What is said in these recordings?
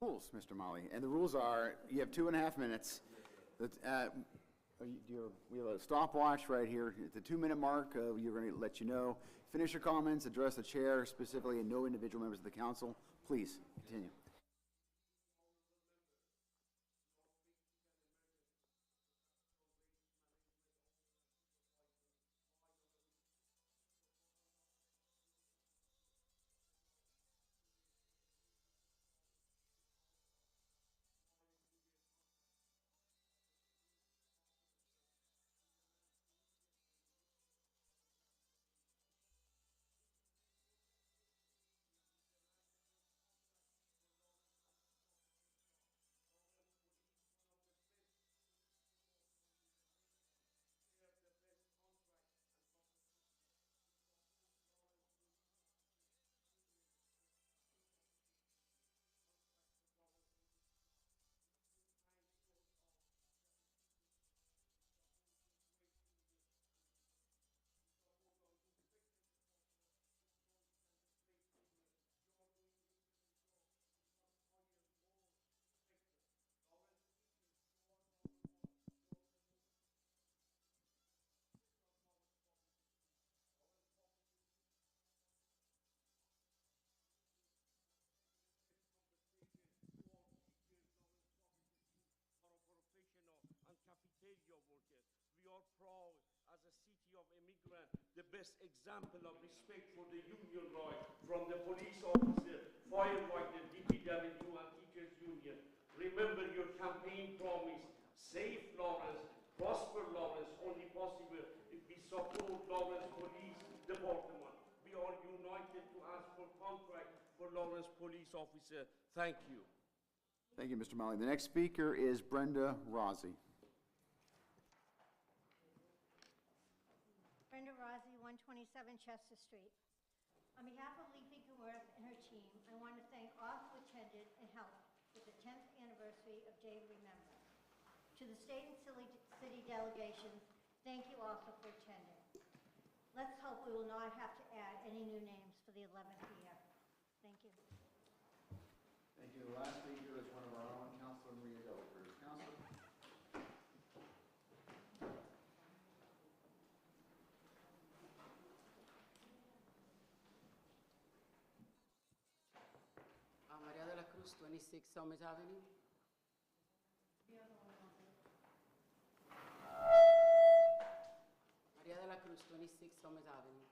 Rules, Mr. Molly, and the rules are, you have 2.5 minutes. We have a stopwatch right here. At the 2-minute mark, we're going to let you know. Finish your comments, address the chair specifically, and no individual members of the council. Please, continue. And cafeteria workers. We are proud as a city of immigrants, the best example of respect for the union right from the police officer, firefighter, DPW and teachers union. Remember your campaign promise, save Lawrence, prosper Lawrence, only possible if we support Lawrence Police Department. We are united to ask for contract for Lawrence Police Officer. Thank you. Thank you, Mr. Molly. The next speaker is Brenda Rossi. Brenda Rossi, 127 Chester Street. On behalf of Leafy Gaworth and her team, I want to thank all who attended and helped with the 10th anniversary of Day to Remember. To the state and city delegations, thank you also for attending. Let's hope we will not have to add any new names for the 11th year. Thank you. Thank you. The last speaker is one of our own, Councilor Maria Delacruz. Councilor. Maria de la Cruz, 26 Summit Avenue. Maria de la Cruz, 26 Summit Avenue.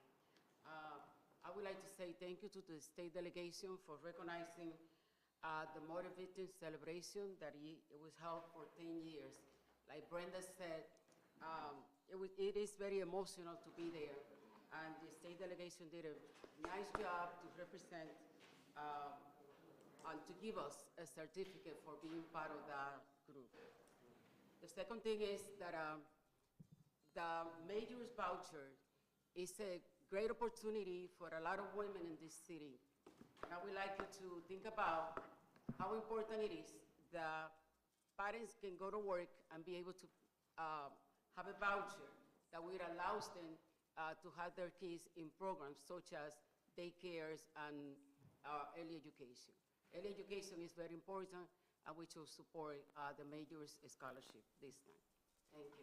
I would like to say thank you to the state delegation for recognizing the murder victims celebration that it was held for 10 years. Like Brenda said, it is very emotional to be there, and the state delegation did a nice job to represent and to give us a certificate for being part of that group. The second thing is that the mayor's voucher is a great opportunity for a lot of women in this city. And I would like you to think about how important it is that parents can go to work and be able to have a voucher that would allow them to have their kids in programs such as daycares and early education. Early education is very important, and we should support the mayor's scholarship this time. Thank you.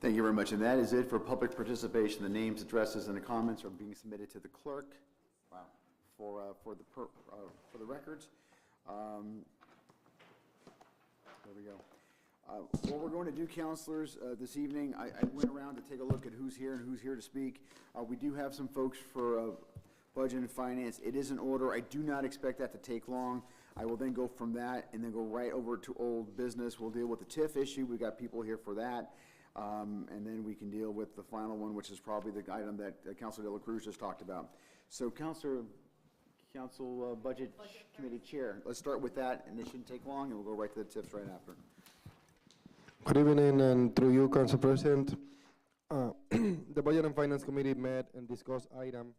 Thank you very much. And that is it for public participation. The names, addresses, and the comments are being submitted to the clerk. Wow. For the records. There we go. What we're going to do, counselors, this evening, I went around to take a look at who's here and who's here to speak. We do have some folks for budget and finance. It is in order. I do not expect that to take long. I will then go from that and then go right over to old business. We'll deal with the TIF issue. We've got people here for that. And then we can deal with the final one, which is probably the item that Councilor De La Cruz just talked about. So, Council Budget Committee Chair, let's start with that, and it shouldn't take long, and we'll go right to the TIFs right after. Good evening, and through you, Council President. The Budget and Finance Committee met and discussed item.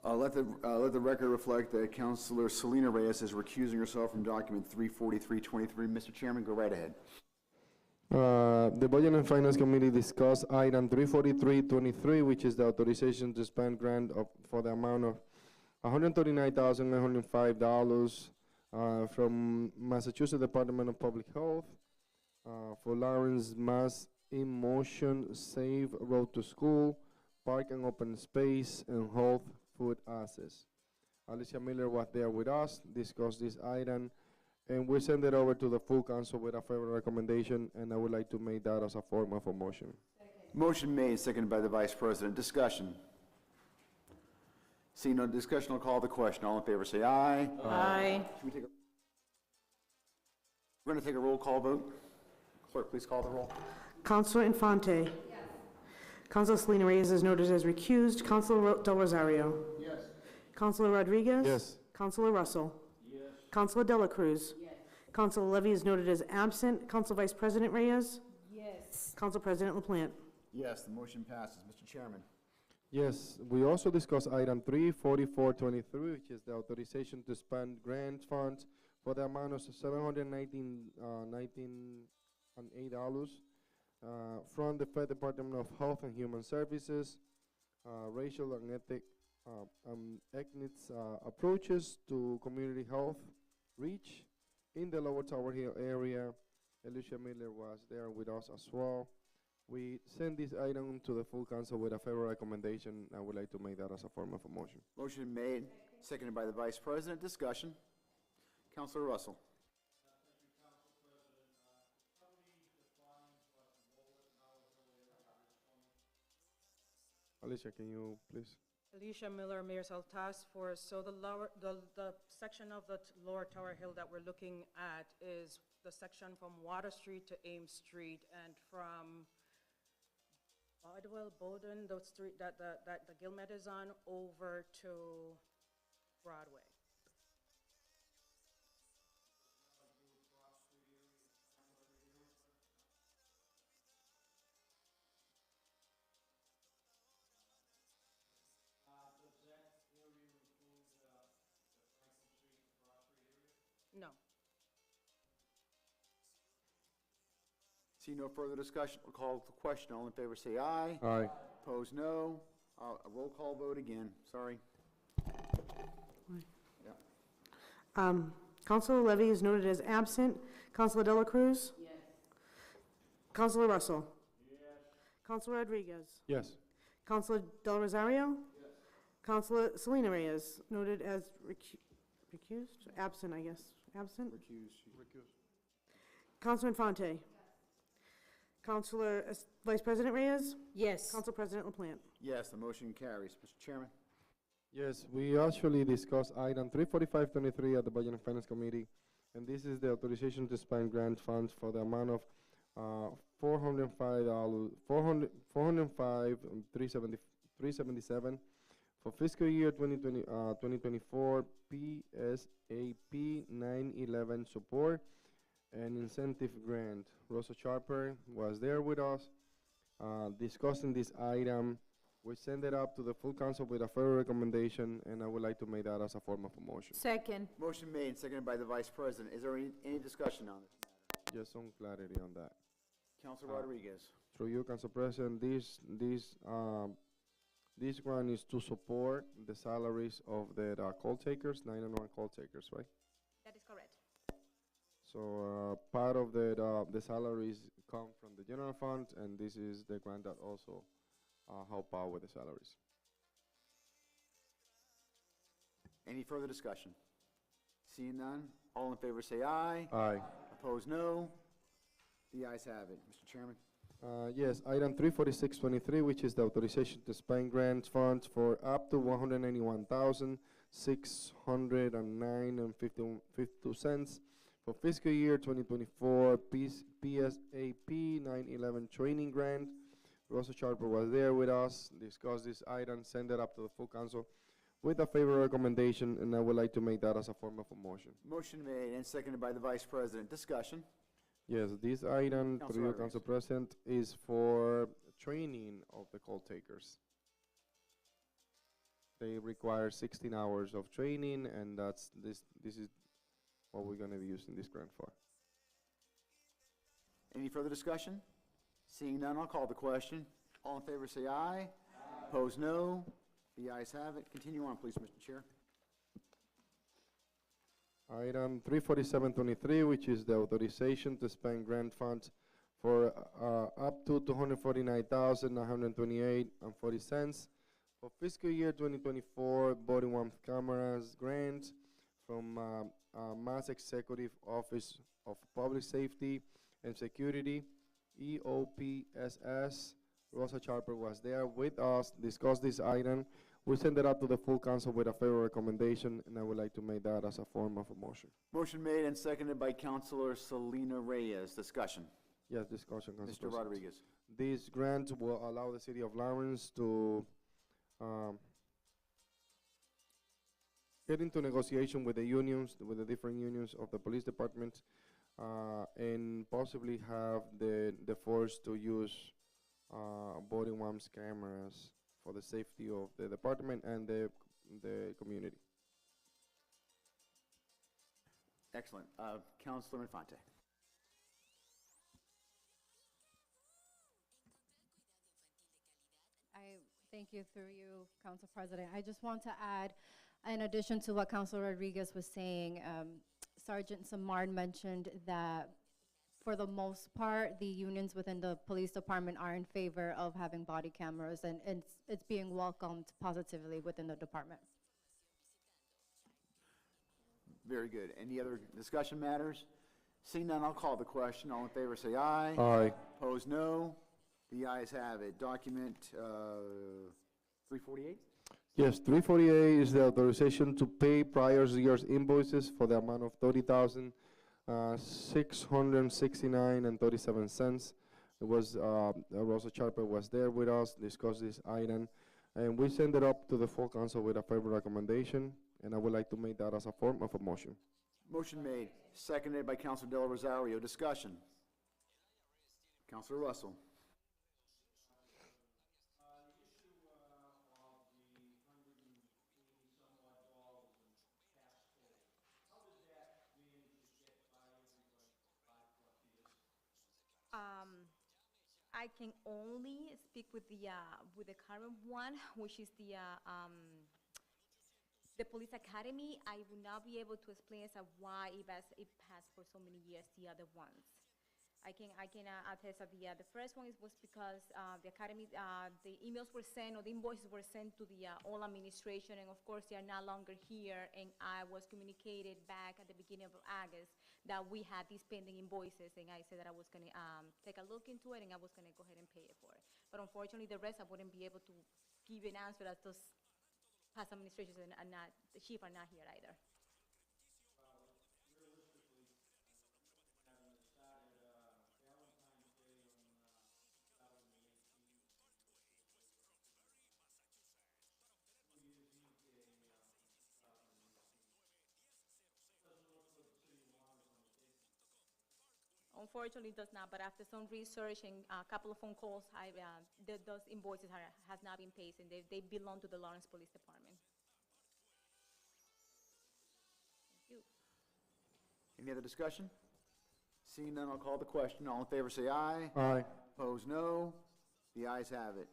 Let the record reflect that Councilor Selena Reyes is recusing herself from document 34323. Mr. Chairman, go right ahead. The Budget and Finance Committee discussed item 34323, which is the authorization to spend grant for the amount of $139,905 from Massachusetts Department of Public Health for Lawrence Mass in Motion, Safe Road to School, Park and Open Space, and Health Food Access. Alicia Miller was there with us, discussed this item, and we send it over to the full council with a favorable recommendation, and I would like to make that as a form of a motion. Motion made, seconded by the Vice President. Discussion. Seeing no discussion, I'll call the question. All in favor, say aye. Aye. We're going to take a roll call vote. Clerk, please call the roll. Councilor Infante. Yes. Councilor Selena Reyes is noted as recused. Councilor Del Rosario. Yes. Councilor Rodriguez. Yes. Councilor Russell. Yes. Councilor Dela Cruz. Yes. Councilor Levy is noted as absent. Council Vice President Reyes. Yes. Council President LaPlante. Yes, the motion passes. Mr. Chairman. Yes, we also discussed item 34423, which is the authorization to spend grant funds for the amount of $719.8 from the Federal Department of Health and Human Services, racial and ethnic approaches to community health reach in the Lower Tower Hill area. Alicia Miller was there with us as well. We send this item to the full council with a favorable recommendation. I would like to make that as a form of a motion. Motion made, seconded by the Vice President. Discussion. Councilor Russell. Alicia, can you please? Alicia Miller, Mayor's Health Task Force. So the section of the Lower Tower Hill that we're looking at is the section from Water Street to Ames Street and from Bardwell, Bowden, the street that the Gilmet is on, over to Broadway. No. See no further discussion. We'll call the question. All in favor, say aye. Aye. Opposed, no. A roll call vote again. Sorry. Yeah. Councilor Levy is noted as absent. Councilor Dela Cruz. Yes. Councilor Russell. Yes. Councilor Rodriguez. Yes. Councilor Del Rosario. Yes. Councilor Selena Reyes, noted as recused, absent, I guess. Absent. Recuse. Councilor Infante. Yes. Councilor Vice President Reyes. Yes. Council President LaPlante. Yes, the motion carries. Mr. Chairman. Yes, we actually discussed item 34523 at the Budget and Finance Committee, and this is the authorization to spend grant funds for the amount of $405,377 for fiscal year 2024 PSAP 911 support and incentive grant. Rosa Sharper was there with us discussing this item. We send it up to the full council with a favorable recommendation, and I would like to make that as a form of a motion. Second. Motion made and seconded by the Vice President. Is there any discussion on this matter? Just some clarity on that. Councilor Rodriguez. Through you, Council President, this grant is to support the salaries of the call takers, 911 call takers, right? That is correct. So part of the salaries come from the general fund, and this is the grant that also help out with the salaries. Any further discussion? Seeing none, all in favor say aye. Aye. Opposed, no. The ayes have it. Mr. Chairman. Yes, item 34623, which is the authorization to spend grant funds for up to $191,609.52 for fiscal year 2024 PSAP 911 training grant. Rosa Sharper was there with us, discussed this item, send it up to the full council with a favorable recommendation, and I would like to make that as a form of a motion. Motion made and seconded by the Vice President. Discussion. Yes, this item, Councilor through you, Rodriguez. Council President, is for training of the call takers. They require 16 hours of training, and this is what we're gonna be using this grant for. Any further discussion? Seeing none, I'll call the question. All in favor, say aye. Opposed, no. The ayes have it. Continue on, please, Mr. Chair. Item 34723, which is the authorization to spend grant funds for up to $249,928.40 for fiscal year 2024 body-worn cameras grant from Mass Executive Office of Public Safety and Security, EOPSS. Rosa Charper was there with us, discussed this item. We send it up to the full council with a favorable recommendation, and I would like to make that as a form of a motion. Motion made and seconded by Councilor Selena Reyes. Discussion. Yes, discussion, Council Mr. President. Rodriguez. This grant will allow the city of Lawrence to get into negotiation with the unions, with the different unions of the police department, and possibly have the force to use body-worn cameras for the safety of the department and the community. Excellent. Councilor Infante. I thank you through you, Council President. I just want to add, in addition to what Councilor Rodriguez was saying, Sergeant Samard mentioned that for the most part, the unions within the police department are in favor of having body cameras, and it's being welcomed positively within the department. Very good. Any other discussion matters? Seeing none, I'll call the question. All in favor, say aye. Aye. Opposed, no. The ayes have it. Document 348? Yes, 348 is the authorization to pay prior year's invoices for the amount of $30,669.37. It was Rosa Charper was there with us, discussed this item, and we send it up to the full council with a favorable recommendation, and I would like to make that as a form of a motion. Motion made, seconded by Councilor Del Rosario. Discussion. Councilor Russell. I can only speak with the current one, which is the police academy. I will not be able to explain as to why it passed for so many years the other ones. I can attest that the first one was because the academy, the emails were sent, or the invoices were sent to the all administration, and of course they are no longer here, and I was communicated back at the beginning of August that we had these pending invoices, and I said that I was going to take a look into it, and I was going to go ahead and pay it for it. But unfortunately, the rest I wouldn't be able to give an answer, as those past administrations and not, the chief are not here either. Unfortunately, it does not, but after some research and a couple of phone calls, those invoices has not been paid, and they belong to the Lawrence Police Department. Thank you. Any other discussion? Seeing none, I'll call the question. All in favor, say aye. Aye. Opposed, no. The ayes have it.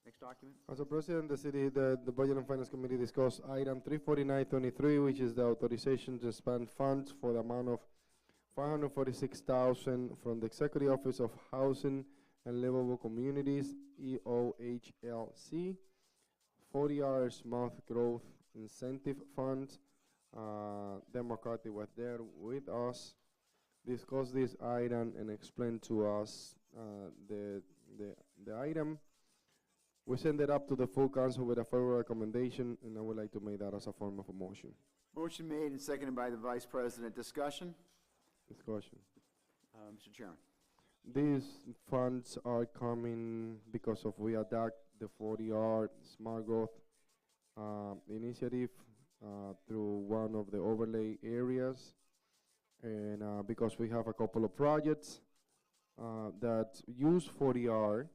Next document. Council President, the Budget and Finance Committee discussed item 34923, which is the authorization to spend funds for the amount of $546,000 from the Executive Office of Housing and Livable Communities, EOHLC, 40 hours month growth incentive fund. Democratic was there with us, discussed this item and explained to us the item. We send it up to the full council with a favorable recommendation, and I would like to make that as a form of a motion. Motion made and seconded by the Vice President. Discussion. Discussion. Mr. Chairman. These funds are coming because of we adopt the 40R Smart Growth initiative through one of the overlay areas, and because we have a couple of projects that use 40R,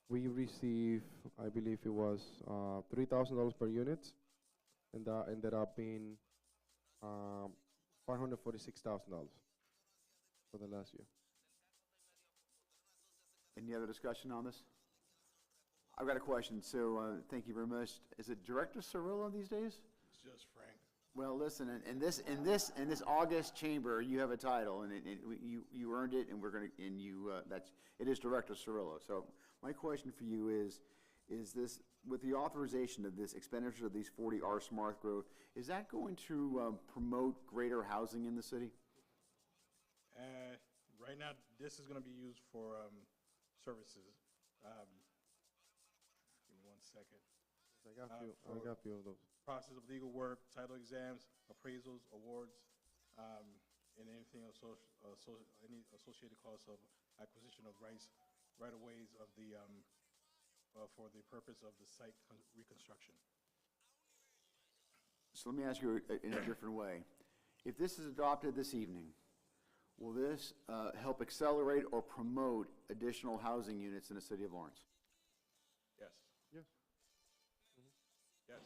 we receive, I believe it was $3,000 per unit, and that ended up being $546,000 for the last year. Any other discussion on this? I've got a question, so thank you very much. Is it Director Cirillo these days? It's just Frank. Well, listen, in this August chamber, you have a title, and you earned it, and it is Director Cirillo. So my question for you is this, with the authorization of this expenditure of these 40 R Smart Growth, is that going to promote greater housing in the city? Right now, this is going to be used for services. Give me 1 second. I got few of those. Process of legal work, title exams, appraisals, awards, and anything any associated costs of acquisition of right-of-ways of the for the purpose of the site reconstruction. So let me ask you in a different way. If this is adopted this evening, will this help accelerate or promote additional housing units in the city of Lawrence? Yes. Yes. Yes.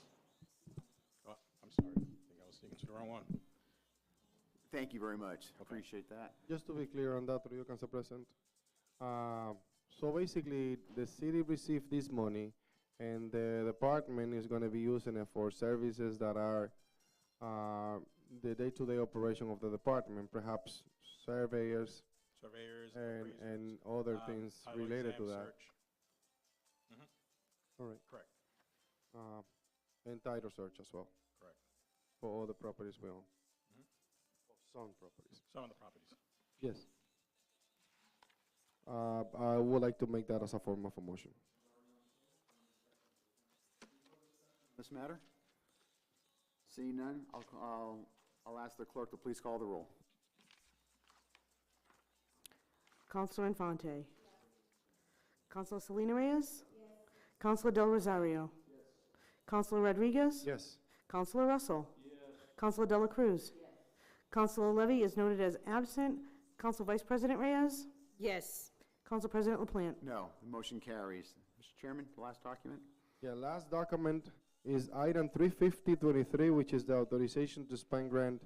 Oh, I'm sorry. I think I was speaking to the wrong one. Thank you very much. Appreciate that. Just to be clear on that, through you, Council President. So basically, the city received this money, and the department is going to be using it for services that are the day-to-day operation of the department, perhaps surveyors and other things title related exam to that. search. All right. Correct. And title search as well Correct. for all the properties we own. Some properties. Some of the properties. Yes. I would like to make that as a form of a motion. This matter? Seeing none, I'll ask the clerk to please call the roll. Counselor Infante. Counselor Selena Reyes? Counselor Del Rosario? Counselor Rodriguez? Yes. Counselor Russell? Counselor Dela Cruz? Counselor Levy is noted as absent. Council Vice President Reyes? Yes. Council President LaPlante? No, the motion carries. Mr. Chairman, the last document? Yeah, last document is item 35023, which is the authorization to spend grant,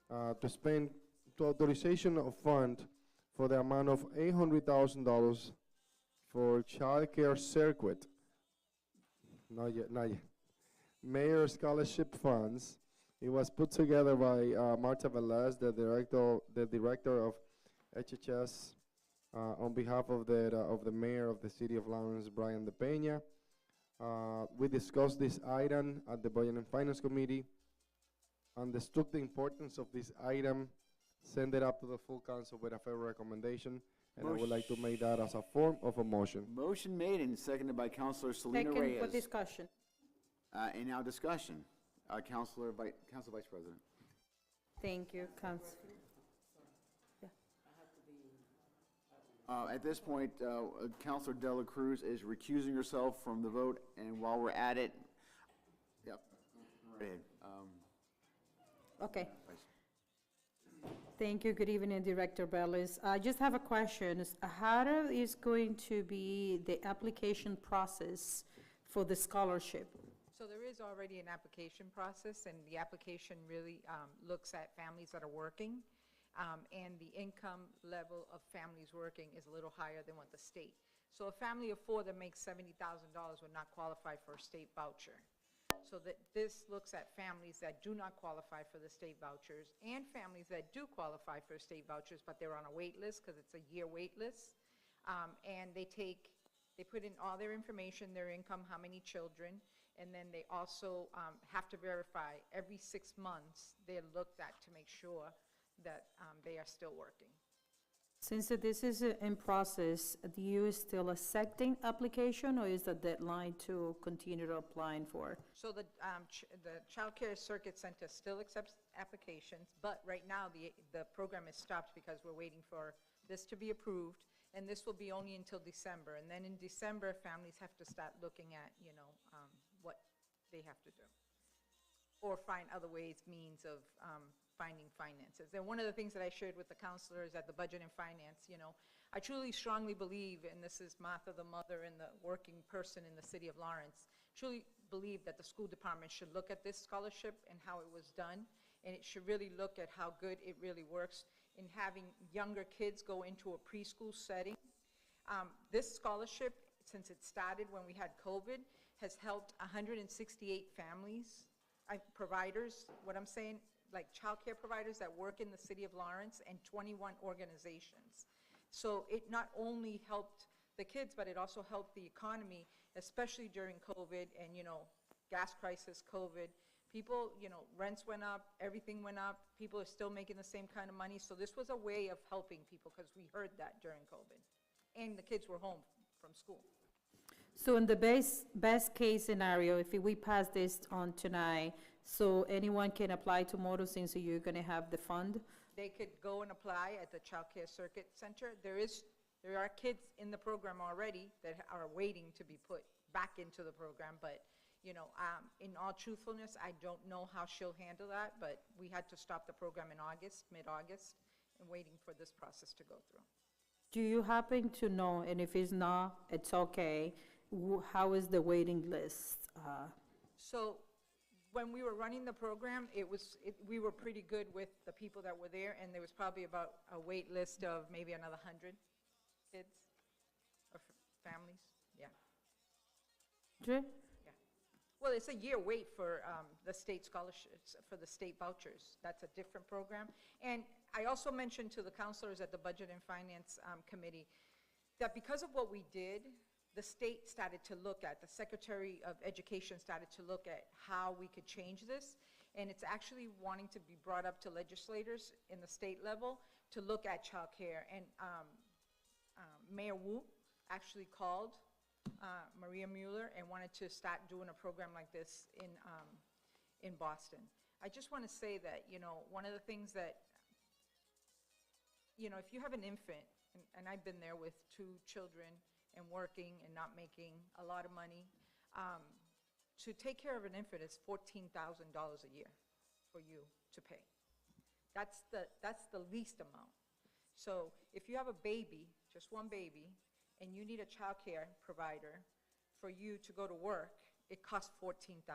to authorization of fund for the amount of $800,000 for child care circuit. Not yet. Mayor scholarship funds. It was put together by Marta Velez, the director of HHS, on behalf of the mayor of the city of Lawrence, Brian De Peña. We discussed this item at the Budget and Finance Committee, understood the importance of this item, send it up to the full council with a fair recommendation, and I would like to make that as a form of a motion. Motion made and seconded by Councilor Selena Second Reyes. for discussion. And now discussion. Council Vice President. Thank you, Council. At this point, Councilor Dela Cruz is recusing herself from the vote, and while we're at it, yep, go ahead. Okay. Thank you. Good evening, Director Bellis. I just have a question. How is going to be the application process for the scholarship? So there is already an application process, and the application really looks at families that are working, and the income level of families working is a little higher than what the state. So a family of 4 that makes $70,000 would not qualify for a state voucher. So that this looks at families that do not qualify for the state vouchers and families that do qualify for state vouchers, but they're on a wait list because it's a year wait list. And they put in all their information, their income, how many children, and then they also have to verify every 6 months they're looked at to make sure that they are still working. Since this is in process, do you still accepting application, or is the deadline to continue to applying for? So the Child Care Circuit Center still accepts applications, but right now the program is stopped because we're waiting for this to be approved, and this will be only until December. And then in December, families have to start looking at, what they have to do, or find other ways, means of finding finances. And one of the things that I shared with the counselors at the Budget and Finance, I truly strongly believe, and this is Martha, the mother and the working person in the city of Lawrence, truly believe that the school department should look at this scholarship and how it was done, and it should really look at how good it really works in having younger kids go into a preschool setting. This scholarship, since it started when we had COVID, has helped 168 families, providers, what I'm saying, like childcare providers that work in the city of Lawrence, and 21 organizations. So it not only helped the kids, but it also helped the economy, especially during COVID and, gas crisis, COVID. People, rents went up, everything went up, people are still making the same kind of money. So this was a way of helping people, because we heard that during COVID. And the kids were home from school. So in the best case scenario, if we pass this on tonight, so anyone can apply tomorrow since you're gonna have the fund? They could go and apply at the Child Care Circuit Center. There are kids in the program already that are waiting to be put back into the program, but, in all truthfulness, I don't know how she'll handle that, but we had to stop the program in August, mid-August, and waiting for this process to go through. Do you happen to know, and if it's not, it's okay, how is the waiting list? So when we were running the program, we were pretty good with the people that were there, and there was probably about a wait list of maybe another 100 kids or families, yeah. Dre? Yeah. Well, it's a year wait for the state scholarships, for the state vouchers. That's a different program. And I also mentioned to the counselors at the Budget and Finance Committee that because of what we did, the state started to look at, the Secretary of Education started to look at how we could change this. And it's actually wanting to be brought up to legislators in the state level to look at childcare. And Mayor Wu actually called Maria Mueller and wanted to start doing a program like this in Boston. I just want to say that, one of the things that, if you have an infant, and I've been there with 2 children and working and not making a lot of money, to take care of an infant is $14,000 a year for you to pay. That's the least amount. So if you have a baby, just one baby, and you need a child care provider for you to go to work, it costs $14,000.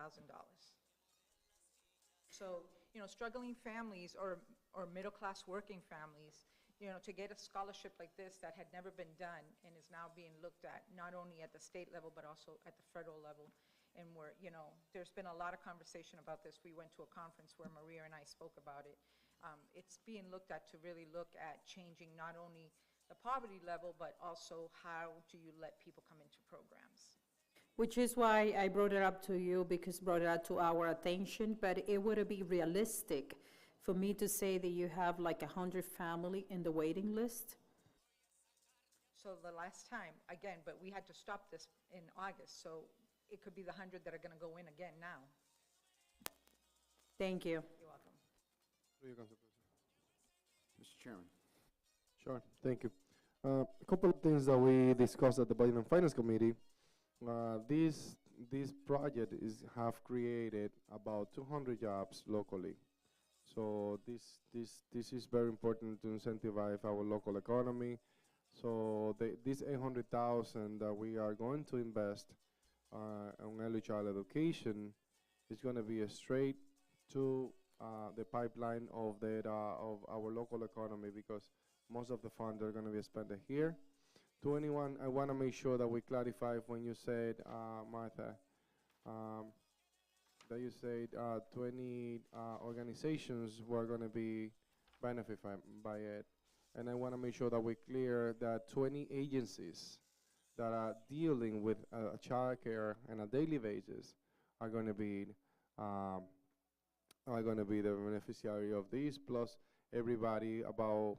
So, struggling families or middle-class working families, to get a scholarship like this that had never been done and is now being looked at, not only at the state level, but also at the federal level. And there's been a lot of conversation about this. We went to a conference where Maria and I spoke about it. It's being looked at to really look at changing not only the poverty level, but also how do you let people come into programs. Which is why I brought it up to you, because brought it up to our attention, but it would be realistic for me to say that you have like 100 family in the waiting list. So the last time, again, but we had to stop this in August, so it could be the 100 that are gonna go in again now. Thank you. You're welcome. Mr. Chairman. Sure, thank you. A couple of things that we discussed at the Budget and Finance Committee. This project have created about 200 jobs locally. So this is very important to incentivize our local economy. So this 800,000 that we are going to invest on early child education is going to be straight to the pipeline of our local economy, because most of the funds are going to be spent here. To anyone, I want to make sure that we clarify when you said, Martha, that you said 20 organizations were going to be benefited by it. And I want to make sure that we're clear that 20 agencies that are dealing with child care on a daily basis are going to be the beneficiary of this, plus everybody about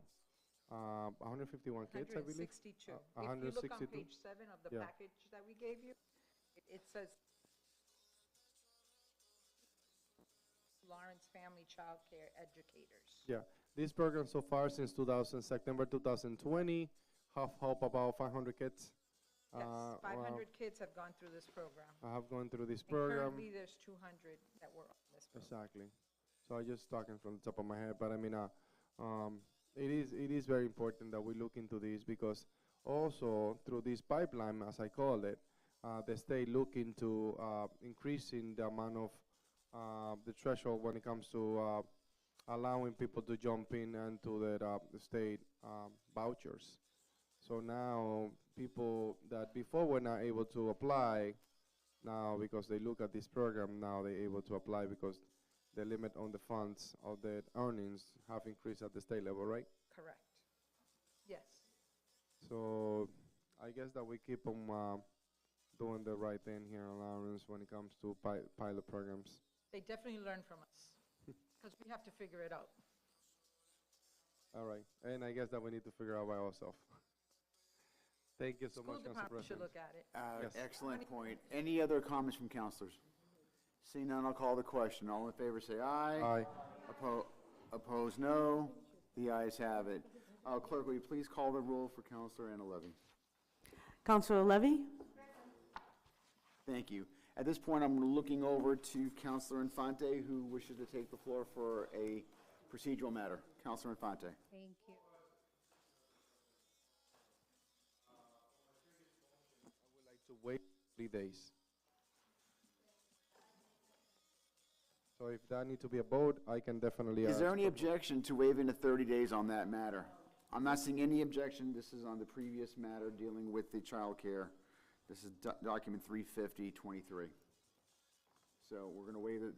151 kids, I believe. 162. If you look on 162. page 7 of the Yeah. package that we gave you, it says Lawrence Family Child Care Educators. Yeah, this program so far since September 2020 have helped about 500 kids. Yes, Wow. 500 kids have gone through this program. I have gone through this And program. currently, there's 200 that were on this program. Exactly. So I just talking from the top of my head, but I mean, it is very important that we look into this, because also through this pipeline, as I call it, the state look into increasing the amount of the threshold when it comes to allowing people to jump in and to the state vouchers. So now people that before were not able to apply, now because they look at this program, now they're able to apply because the limit on the funds of the earnings have increased at the state level, right? Correct. Yes. So I guess that we keep on doing the right thing here in Lawrence when it comes to pilot programs. They definitely learn from us, because we have to figure it out. All right, and I guess that we need to figure out by ourselves. Thank you so School much, Council department should President. look at it. Yes. Excellent point. Any other comments from counselors? Seeing none, I'll call the question. All in favor, say aye. Aye. Opposed, no. The ayes have it. Clerk, will you please call the roll for Counselor Anna Levy? Counselor Levy? Thank you. At this point, I'm looking over to Counselor Infante, who wishes to take the floor for a procedural matter. Counselor Infante. Thank you. I would like to wait 3 days. So if that need to be a vote, I can definitely. Is there ask any for- objection to waiving the 30 days on that matter? I'm not seeing any objection. This is on the previous matter dealing with the child care. This is document 35023. So we're going to waive it.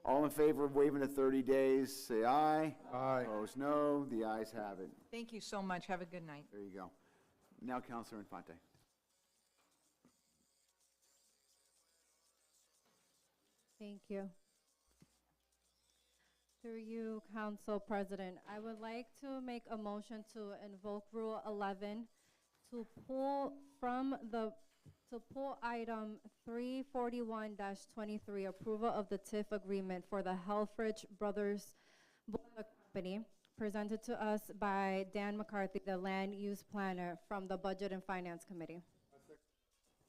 All in favor of waiving the 30 days, say aye. Aye. Opposed, no. The ayes have it. Thank you so much. Have a good night. There you go. Now, Counselor Infante. Thank you. Through you, Council President, I would like to make a motion to invoke Rule 11 to pull item 341-23, approval of the TIF agreement for the Helfrich Brothers Boiler Company, presented to us by Dan McCarthy, the land use planner from the Budget and Finance Committee.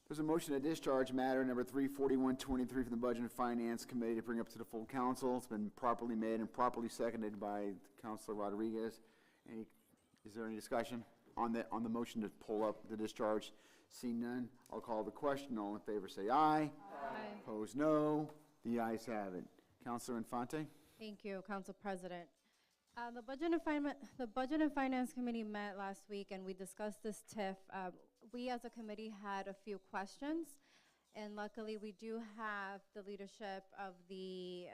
There's a motion to discharge matter number 34123 from the Budget and Finance Committee to bring up to the full council. It's been properly made and properly seconded by Councilor Rodriguez. Is there any discussion on the motion to pull up the discharge? Seeing none, I'll call the question. All in favor say aye. Aye. Opposed, no. The ayes have it. Councilor Infante? Thank you, Council President. The Budget and Finance Committee met last week, and we discussed this TIF. We, as a committee, had a few questions, and luckily, we do have the leadership of the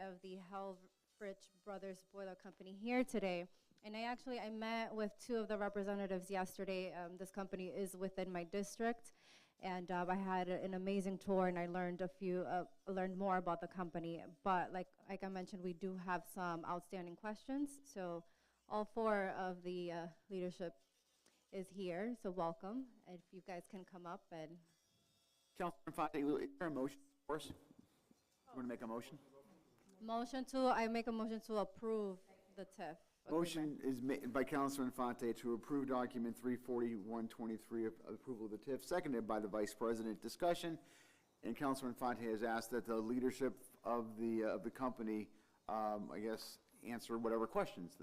Helfrich Brothers Boiler Company here today. And I met with two of the representatives yesterday. This company is within my district, and I had an amazing tour, and I learned learned more about the company. But like I mentioned, we do have some outstanding questions. So all four of the leadership is here, so welcome. And if you guys can come up and. Councilor Infante, is there a motion for us? You want to make a motion? I make a motion to approve the TIF. Motion is made by Councilor Infante to approve document 34123 of approval of the TIF, seconded by the Vice President. Discussion, and Councilor Infante has asked that the leadership of the company, I guess, answer whatever questions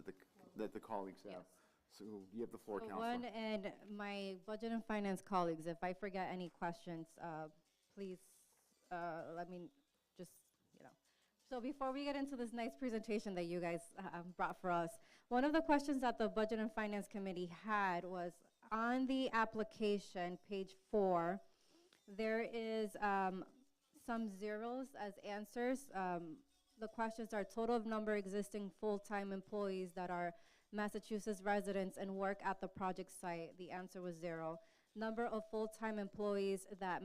that the colleagues have. Yes. So you have the floor, So Councilor. one, and my Budget and Finance colleagues, if I forget any questions, please let me just, So before we get into this nice presentation that you guys brought for us, one of the questions that the Budget and Finance Committee had was on the application, page 4, there is some zeros as answers. The questions are total of number existing full-time employees that are Massachusetts residents and work at the project site. The answer was 0. Number of full-time employees that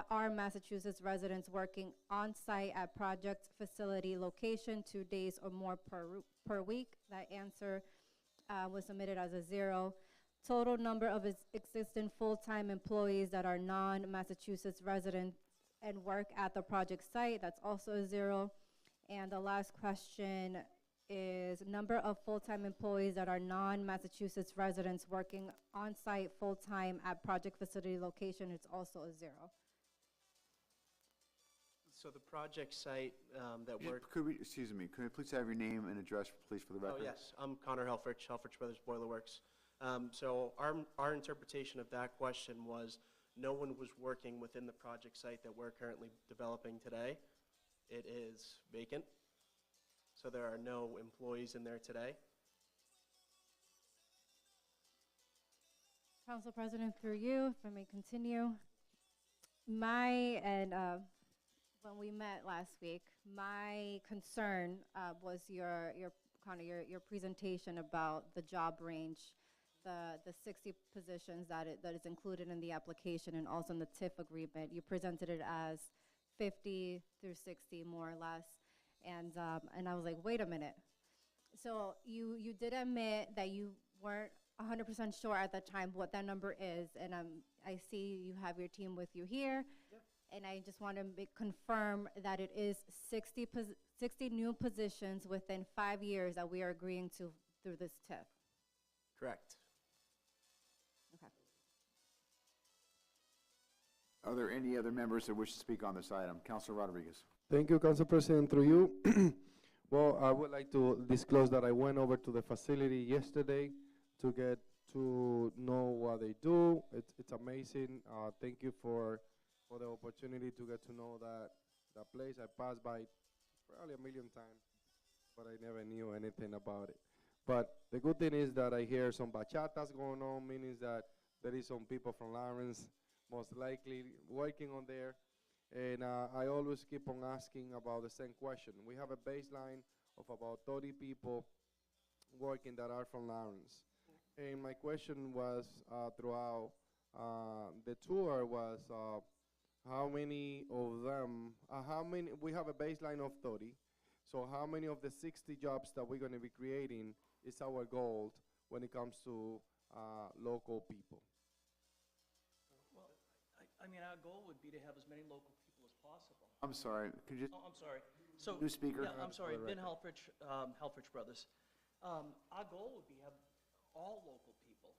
are Massachusetts residents working on-site at project facility location 2 days or more per week. That answer was submitted as a 0. Total number of existing full-time employees that are non-Massachusetts residents and work at the project site. That's also a 0. And the last question is number of full-time employees that are non-Massachusetts residents working on-site full-time at project facility location. It's also a 0. So the project site that we're... Could we please have your name and address, please, for the record? Oh, yes. I'm Connor Helfrich, Helfrich Brothers Boiler Works. So our interpretation of that question was no one was working within the project site that we're currently developing today. It is vacant. So there are no employees in there today. Council President, through you, if I may continue. When we met last week, my concern was your kind of your presentation about the job range, the 60 positions that is included in the application and also in the TIF agreement. You presented it as 50 through 60, more or less, and I was like, wait a minute. So you did admit that you weren't 100% sure at that time what that number is, and I see you have your team with you here. And I just want to confirm that it is 60 new positions within 5 years that we are agreeing to through this TIF. Correct. Okay. Are there any other members that wish to speak on this item? Councilor Rodriguez. Thank you, Council President, through you. Well, I would like to disclose that I went over to the facility yesterday to get to know what they do. It's amazing. Thank you for the opportunity to get to know that place. I passed by probably 1 million times, but I never knew anything about it. But the good thing is that I hear some bachatas going on, meaning that there is some people from Lawrence most likely working on there. And I always keep on asking about the same question. We have a baseline of about 30 people working that are from Lawrence. And my question was throughout the tour was how many of them, we have a baseline of 30, so how many of the 60 jobs that we're going to be creating is our goal when it comes to local people? Well, I mean, our goal would be to have as many local people as possible. I'm sorry, could you? Oh, I'm sorry. So, New speaker. Yeah, I'm sorry, For the Ben Helfrich, Helfrich Brothers. Our goal would be to have all local people.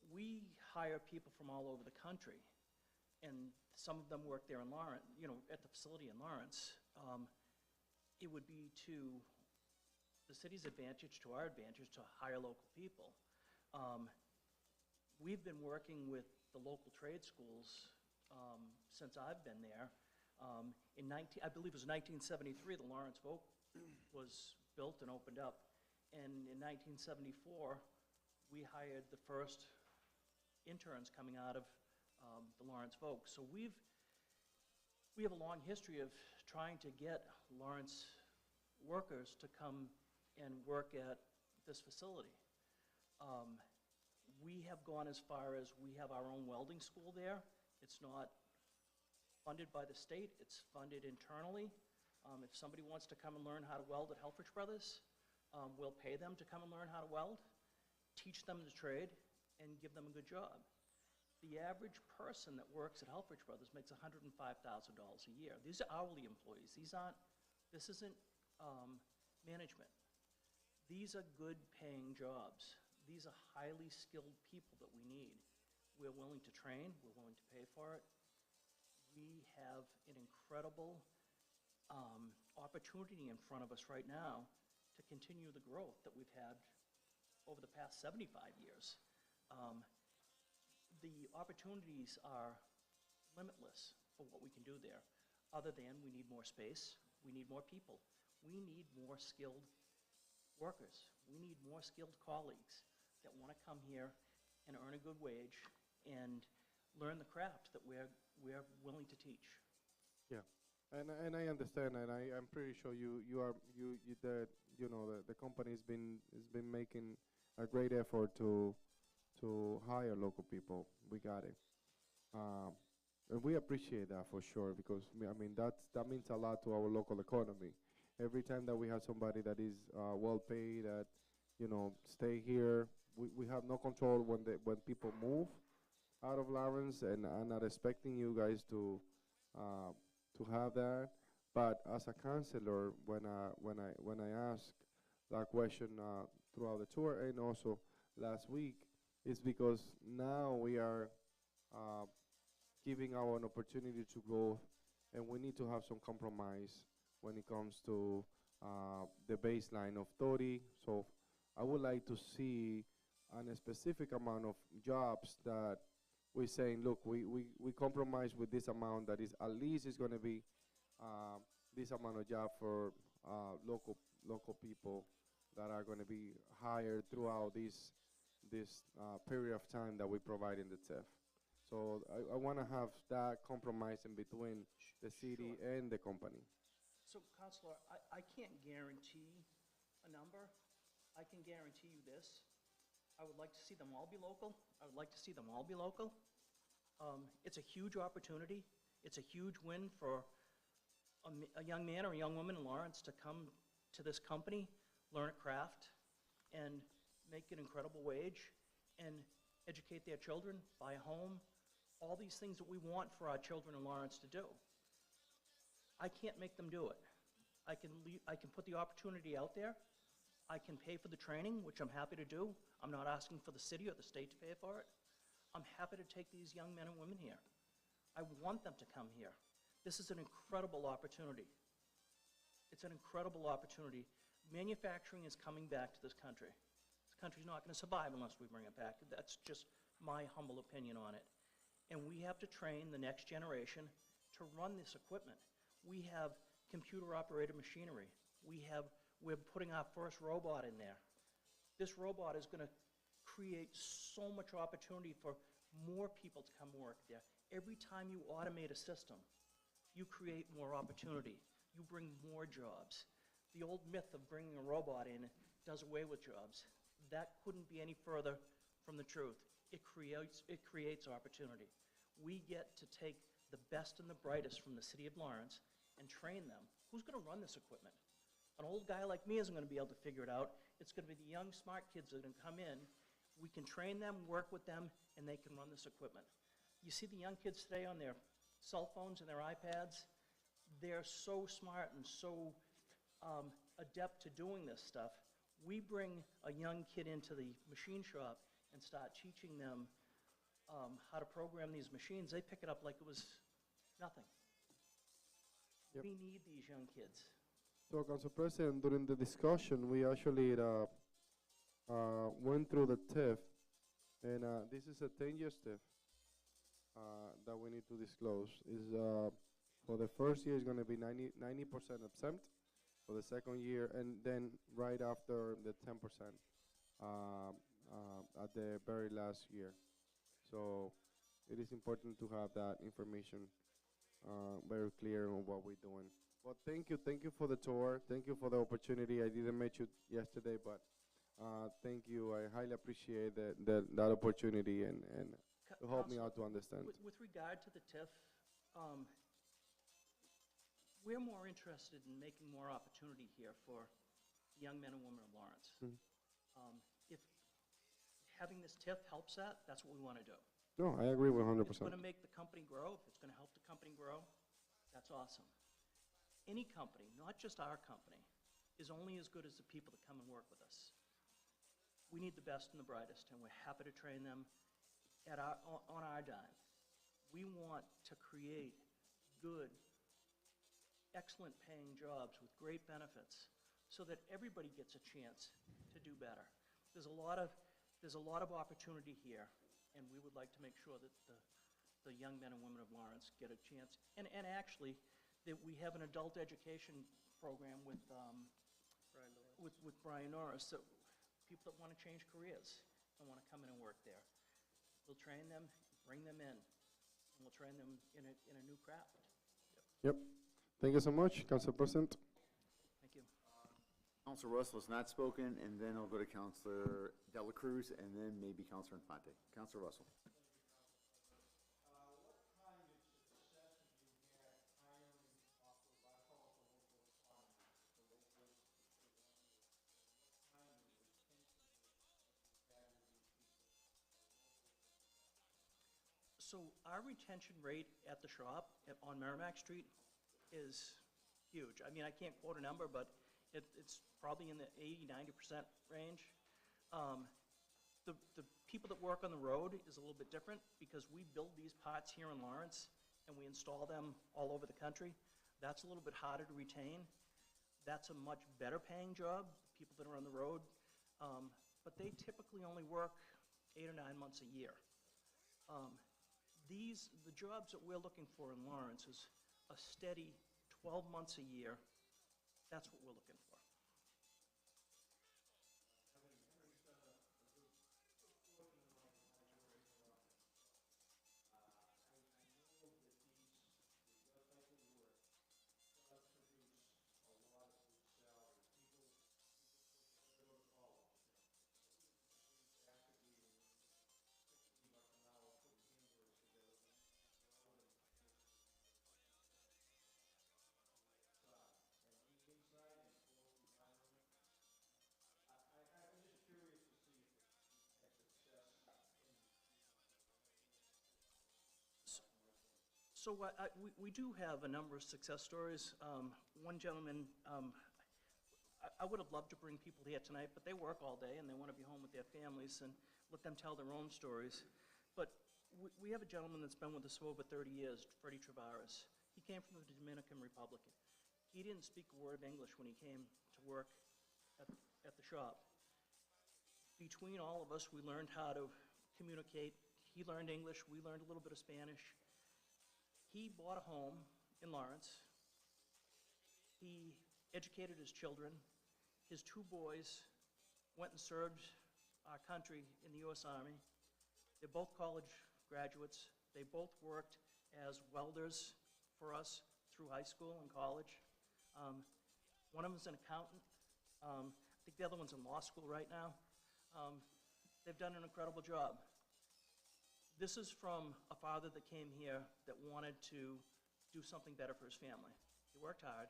We hire people from all over the country, and some of them work there in Lawrence, you know, at the facility in Lawrence. It would be to the city's advantage, to our advantage, to hire local people. We've been working with the local trade schools since I've been there. I believe it was 1973, the Lawrence Voc was built and opened up. And in 1974, we hired the first interns coming out of the Lawrence Voc. So we have a long history of trying to get Lawrence workers to come and work at this facility. We have gone as far as we have our own welding school there. It's not funded by the state, it's funded internally. If somebody wants to come and learn how to weld at Helfrich Brothers, we'll pay them to come and learn how to weld, teach them the trade, and give them a good job. The average person that works at Helfrich Brothers makes $105,000 a year. These are hourly employees. This isn't management. These are good paying jobs. These are highly skilled people that we need. We're willing to train, we're willing to pay for it. We have an incredible opportunity in front of us right now to continue the growth that we've had over the past 75 years. The opportunities are limitless for what we can do there, other than we need more space, we need more people, we need more skilled workers, we need more skilled colleagues that want to come here and earn a good wage and learn the craft that we're willing to teach. Yeah, and I understand, and I'm pretty sure the company's been making a great effort to hire local people. We got it, and we appreciate that for sure, because I mean that means a lot to our local economy. Every time that we have somebody that is well paid, that stay here, we have no control when people move out of Lawrence, and I'm not expecting you guys to have that. But as a counselor, when I ask that question throughout the tour and also last week, it's because now we are giving our an opportunity to grow, and we need to have some compromise when it comes to the baseline of 30. So I would like to see a specific amount of jobs that we're saying, look, we compromise with this amount that is at least is going to be this amount of job for local people that are going to be hired throughout this this period of time that we provide in the TIF. So I want to have that compromise in between the city and the company. So, Counselor, I can't guarantee a number. I can guarantee you this. I would like to see them all be local. I would like to see them all be local. It's a huge opportunity. It's a huge win for a young man or a young woman in Lawrence to come to this company, learn a craft, and make an incredible wage, and educate their children, buy a home, all these things that we want for our children in Lawrence to do. I can't make them do it. I can put the opportunity out there. I can pay for the training, which I'm happy to do. I'm not asking for the city or the state to pay for it. I'm happy to take these young men and women here. I want them to come here. This is an incredible opportunity. It's an incredible opportunity. Manufacturing is coming back to this country. This country's not going to survive unless we bring it back. That's just my humble opinion on it. And we have to train the next generation to run this equipment. We have computer-operated machinery. We're putting our first robot in there. This robot is going to create so much opportunity for more people to come work there. Every time you automate a system, you create more opportunity. You bring more jobs. The old myth of bringing a robot in does away with jobs. That couldn't be any further from the truth. It creates opportunity. We get to take the best and the brightest from the city of Lawrence and train them. Who's going to run this equipment? An old guy like me isn't going to be able to figure it out. It's going to be the young, smart kids that are going to come in. We can train them, work with them, and they can run this equipment. You see the young kids today on their cell phones and their iPads? They're so smart and so adept to doing this stuff. We bring a young kid into the machine shop and start teaching them how to program these machines. They pick it up like it was nothing. Yep. We need these young kids. So, Council President, during the discussion, we actually went through the TIF, and this is a 10-year TIF that we need to disclose. For the first year, it's going to be 90% exempt. For the second year, and then right after the 10% at the very last year. So it is important to have that information very clear on what we're doing. But thank you for the tour. Thank you for the opportunity. I didn't meet you yesterday, but thank you. I highly appreciate that opportunity and to help me out to understand. With regard to the TIF, we're more interested in making more opportunity here for young men and women of Lawrence. If having this TIF helps that, that's what we want to do. No, I agree with 100%. If it's going to make the company grow, if it's going to help the company grow, that's awesome. Any company, not just our company, is only as good as the people that come and work with us. We need the best and the brightest, and we're happy to train them on our dime. We want to create good, excellent paying jobs with great benefits so that everybody gets a chance to do better. There's a lot of opportunity here, and we would like to make sure that the young men and women of Lawrence get a chance. And actually, that we have an adult education program with Brian Norris, so people that want to change careers and want to come in and work there. We'll train them, bring them in, and we'll train them in a new craft. Yep. Thank you so much, Council President. Thank you. Councilor Russell has not spoken, and then I'll go to Councilor Dela Cruz, and then maybe Councilor Infante. Councilor Russell. So our retention rate at the shop on Merrimack Street is huge. I mean, I can't quote a number, but it's probably in the 80–90% range. The people that work on the road is a little bit different because we build these parts here in Lawrence and we install them all over the country. That's a little bit harder to retain. That's a much better paying job, people that are on the road. But they typically only work 8 or 9 months a year. The jobs that we're looking for in Lawrence is a steady 12 months a year. That's what we're looking for. So we do have a number of success stories. One gentleman, I would have loved to bring people here tonight, but they work all day and they want to be home with their families and let them tell their own stories. But we have a gentleman that's been with us for over 30 years, Freddie Travares. He came from the Dominican Republic. He didn't speak a word of English when he came to work at the shop. Between all of us, we learned how to communicate. He learned English, we learned a little bit of Spanish. He bought a home in Lawrence. He educated his children. His 2 boys went and served our country in the U.S. Army. They're both college graduates. They both worked as welders for us through high school and college. One of them is an accountant. I think the other one's in law school right now. They've done an incredible job. This is from a father that came here that wanted to do something better for his family. He worked hard,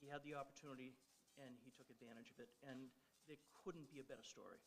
he had the opportunity, and he took advantage of it, and there couldn't be a better story.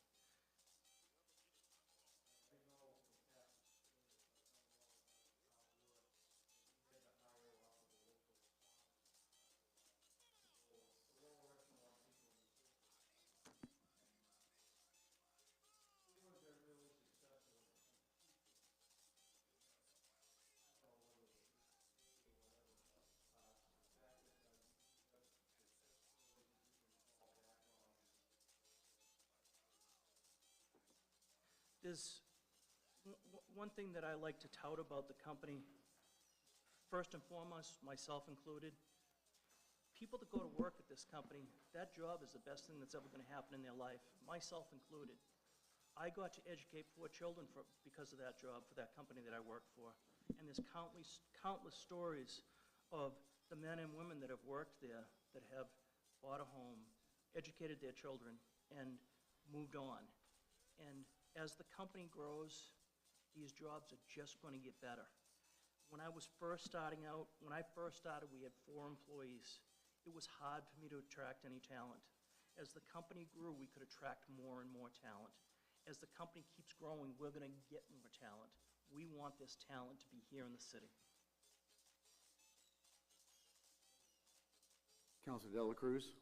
There's one thing that I like to tout about the company, first and foremost, myself included. People that go to work at this company, that job is the best thing that's ever going to happen in their life, myself included. I got to educate 4 children because of that job, for that company that I worked for. And there's countless stories of the men and women that have worked there, that have bought a home, educated their children, and moved on. And as the company grows, these jobs are just going to get better. When I was first starting out, we had 4 employees. It was hard for me to attract any talent. As the company grew, we could attract more and more talent. As the company keeps growing, we're going to get more talent. We want this talent to be here in the city. Councilor Dela Cruz?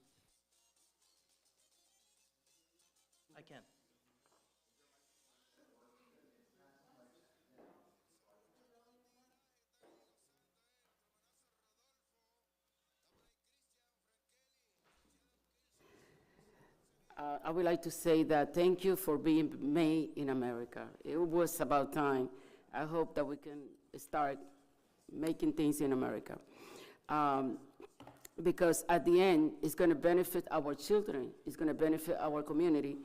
I can. I would like to say that thank you for being made in America. It was about time. I hope that we can start making things in America. Because at the end, it's going to benefit our children. It's going to benefit our community.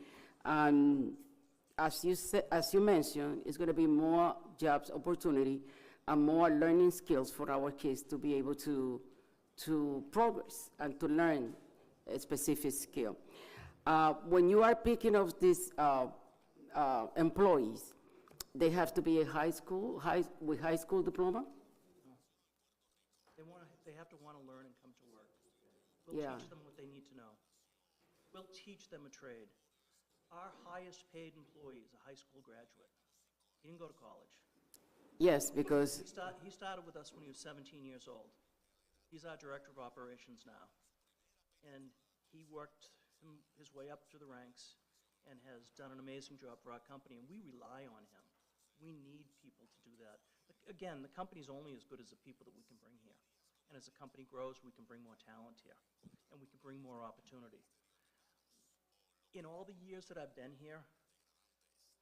As you mentioned, it's going to be more jobs opportunity and more learning skills for our kids to be able to progress and to learn a specific skill. When you are picking up these employees, they have to be a with high school diploma? They have to want to learn and come to work. We'll Yeah. teach them what they need to know. We'll teach them a trade. Our highest paid employee is a high school graduate. He didn't go to college. Yes, because He started with us when he was 17 years old. He's our director of operations now. And he worked his way up through the ranks and has done an amazing job for our company, and we rely on him. We need people to do that. Again, the company's only as good as the people that we can bring here. And as the company grows, we can bring more talent here, and we can bring more opportunity. In all the years that I've been here,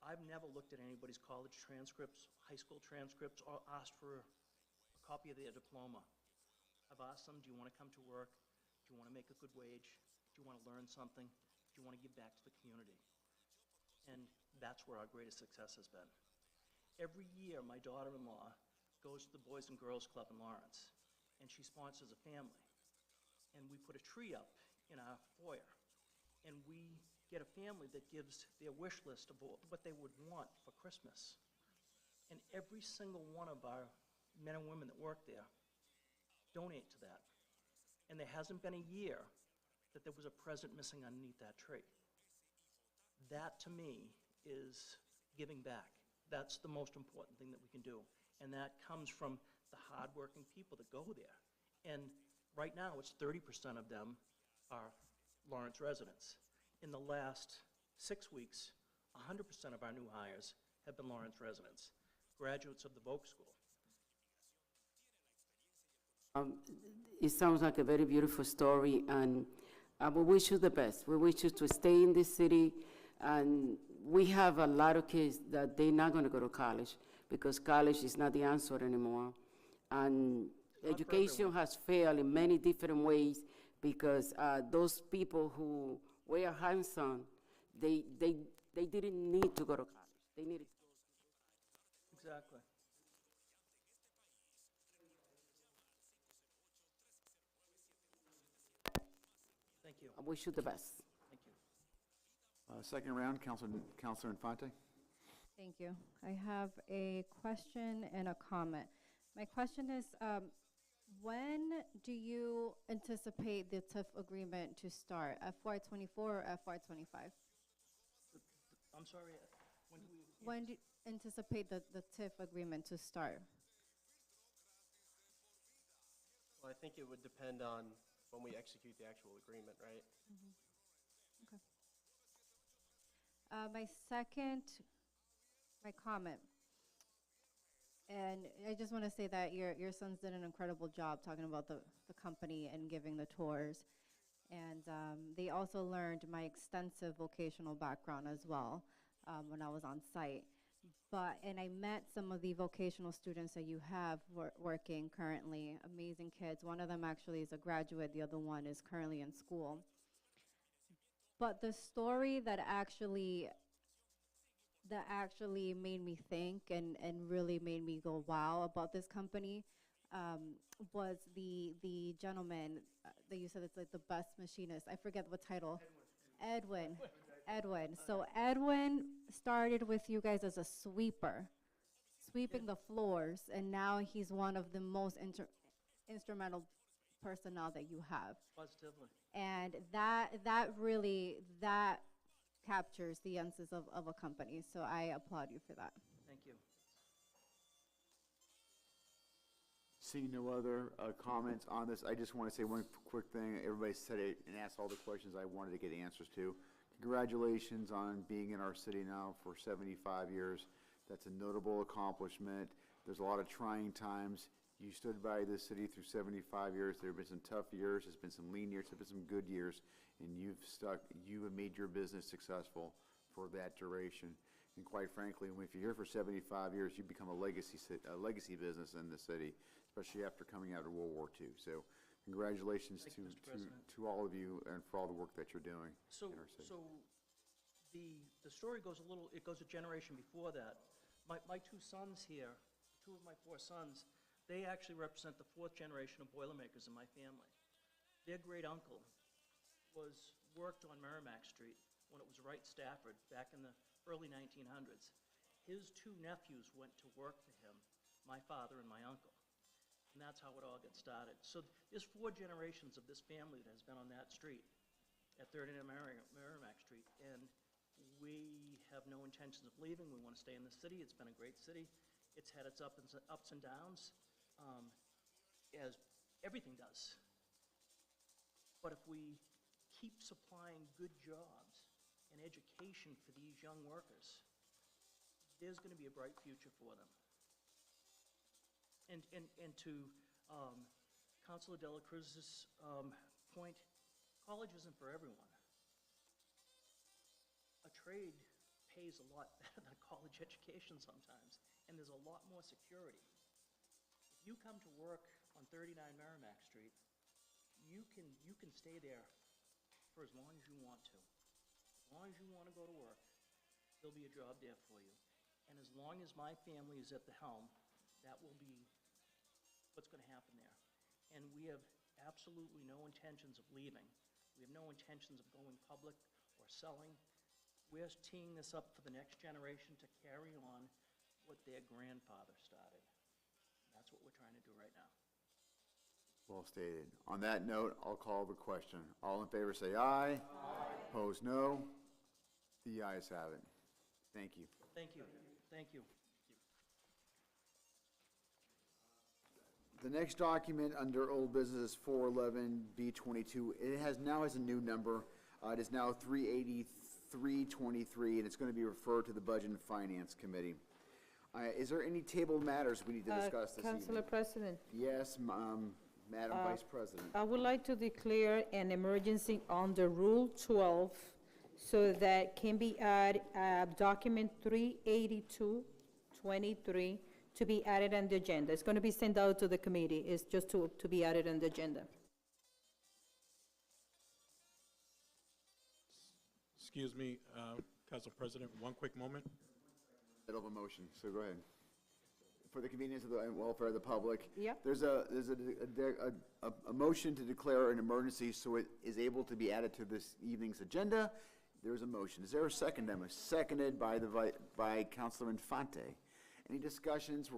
I've never looked at anybody's college transcripts, high school transcripts, or asked for a copy of their diploma. I've asked them, do you want to come to work? Do you want to make a good wage? Do you want to learn something? Do you want to give back to the community? And that's where our greatest success has been. Every year, my daughter-in-law goes to the Boys and Girls Club in Lawrence, and she sponsors a family. And we put a tree up in our foyer, and we get a family that gives their wish list of what they would want for Christmas. And every single one of our men and women that work there donate to that. And there hasn't been a year that there was a present missing underneath that tree. That, to me, is giving back. That's the most important thing that we can do. And that comes from the hardworking people that go there. And right now, it's 30% of them are Lawrence residents. In the last 6 weeks, 100% of our new hires have been Lawrence residents, graduates of the Voc School. It sounds like a very beautiful story, and we wish you the best. We wish you to stay in this city, and we have a lot of kids that they're not going to go to college because college is not the answer anymore. And education has failed in many different ways because those people who were hands-on, they didn't need to go to college. They needed to go. Exactly. Thank you. I wish you the best. Thank you. Second round, Councilor Infante. Thank you. I have a question and a comment. My question is, when do you anticipate the TIF agreement to start, FY '24 or FY '25? I'm sorry, when do we? When do you anticipate the TIF agreement to start? Well, I think it would depend on when we execute the actual agreement, right? Okay. My comment, and I just want to say that your sons did an incredible job talking about the company and giving the tours. And they also learned my extensive vocational background as well when I was on site. And I met some of the vocational students that you have working currently, amazing kids. One of them actually is a graduate, the other one is currently in school. But the story that actually made me think and really made me go wow about this company was the gentleman that you said it's like the best machinist. I forget what title. Edwin. So Edwin started with you guys as a sweeper, sweeping the floors, and now he's one of the most instrumental personnel that you have. Positively. And that captures the essence of a company. So I applaud you for that. Thank you. Seeing no other comments on this, I just want to say one quick thing. Everybody said it and asked all the questions I wanted to get answers to. Congratulations on being in our city now for 75 years. That's a notable accomplishment. There's a lot of trying times. You stood by this city through 75 years. There have been some tough years. There's been some lean years. There's been some good years. And you have made your business successful for that duration. And quite frankly, if you're here for 75 years, you become a legacy business in the city, especially after coming out of World War II. So congratulations to all of you and for all the work that you're doing So, in our city. so the story goes it goes a generation before that. My two sons here, two of my four sons, they actually represent the fourth generation of Boilermakers in my family. Their great uncle worked on Merrimack Street when it was Wright Stafford back in the early 1900s. His two nephews went to work for him, my father and my uncle. And that's how it all got started. So there's four generations of this family that has been on that street, at 39 Merrimack Street. And we have no intentions of leaving. We want to stay in the city. It's been a great city. It's had its ups and downs, as everything does. But if we keep supplying good jobs and education for these young workers, there's going to be a bright future for them. And to Councilor Dela Cruz's point, college isn't for everyone. A trade pays a lot better than a college education sometimes, and there's a lot more security. If you come to work on 39 Merrimack Street, you can stay there for as long as you want to. As long as you want to go to work, there'll be a job there for you. And as long as my family is at the helm, that will be what's going to happen there. And we have absolutely no intentions of leaving. We have no intentions of going public or selling. We're teeing this up for the next generation to carry on what their grandfather started. That's what we're trying to do right now. Well stated. On that note, I'll call the question. All in favor say aye. Aye. Opposed, no. The ayes have it. Thank you. Thank you. Thank you. The next document under old business is 411B22. It now has a new number. It is now 38323, and it's going to be referred to the Budget and Finance Committee. Is there any table matters we need to discuss this evening? Councilor President, Yes, Madam Vice President. I would like to declare an emergency under Rule 12 so that can be added, document 38223 to be added on the agenda. It's going to be sent out to the committee. It's just to be added on the agenda. Excuse me, Council President, one quick moment. Middle of a motion, so go ahead. For the convenience of the and welfare of the public. Yep. There's a motion to declare an emergency so it is able to be added to this evening's agenda. There's a motion. Is there a second? Seconded by by Councilor Infante. Any discussions?